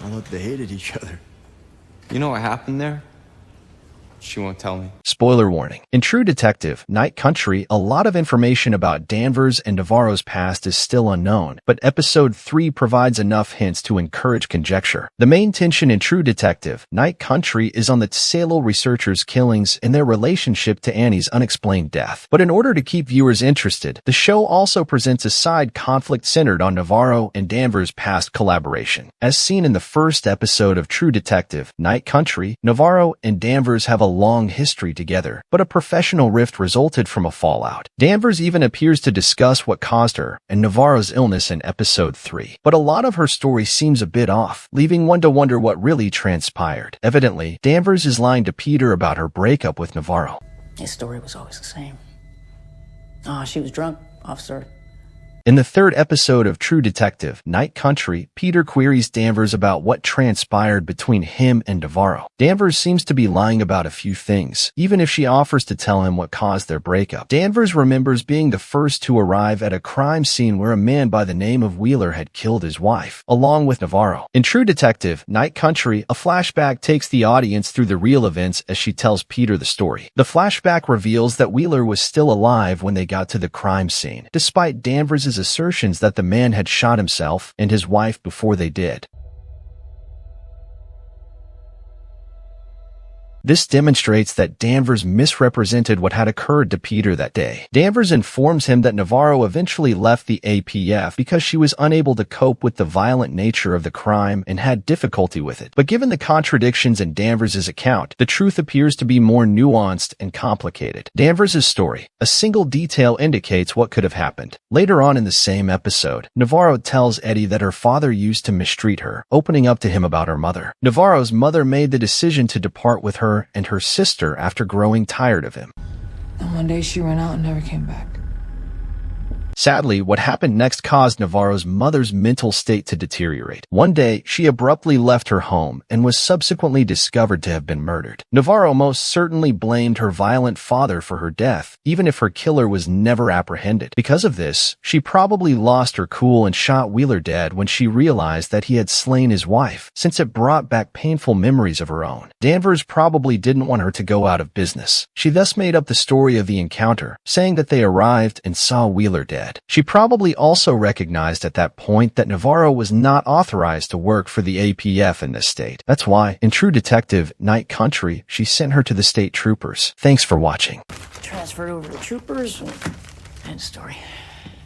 I thought they hated each other. You know what happened there? She won't tell me. Spoiler warning. In True Detective, Night Country, a lot of information about Danvers and Navarro's past is still unknown, but Episode 3 provides enough hints to encourage conjecture. The main tension in True Detective, Night Country, is on the Salo researchers' killings and their relationship to Annie's unexplained death. But in order to keep viewers interested, the show also presents a side conflict centered on Navarro and Danvers' past collaboration. As seen in the first episode of True Detective, Night Country, Navarro and Danvers have a long history together, but a professional rift resulted from a fallout. Danvers even appears to discuss what caused her and Navarro's illness in Episode 3. But a lot of her story seems a bit off, leaving one to wonder what really transpired. Evidently, Danvers is lying to Peter about her breakup with Navarro. His story was always the same. She was drunk, officer. In the third episode of True Detective, Night Country, Peter queries Danvers about what transpired between him and Navarro. Danvers seems to be lying about a few things, even if she offers to tell him what caused their breakup. Danvers remembers being the first to arrive at a crime scene where a man by the name of Wheeler had killed his wife, along with Navarro. In True Detective, Night Country, a flashback takes the audience through the real events as she tells Peter the story. The flashback reveals that Wheeler was still alive when they got to the crime scene, despite Danvers' assertions that the man had shot himself and his wife before they did. This demonstrates that Danvers misrepresented what had occurred to Peter that day. Danvers informs him that Navarro eventually left the APF because she was unable to cope with the violent nature of the crime and had difficulty with it. But given the contradictions in Danvers' account, the truth appears to be more nuanced and complicated. Danvers' story, a single detail indicates what could have happened. Later on in the same episode, Navarro tells Eddie that her father used to mistreat her, opening up to him about her mother. Navarro's mother made the decision to depart with her and her sister after growing tired of him. And one day she ran out and never came back. Sadly, what happened next caused Navarro's mother's mental state to deteriorate. One day, she abruptly left her home and was subsequently discovered to have been murdered. Navarro most certainly blamed her violent father for her death, even if her killer was never apprehended. Because of this, she probably lost her cool and shot Wheeler dead when she realized that he had slain his wife, since it brought back painful memories of her own. Danvers probably didn't want her to go out of business. She thus made up the story of the encounter, saying that they arrived and saw Wheeler dead. She probably also recognized at that point that Navarro was not authorized to work for the APF in this state. That's why, in True Detective, Night Country, she sent her to the state troopers. Thanks for watching. Transferred over to troopers. End story.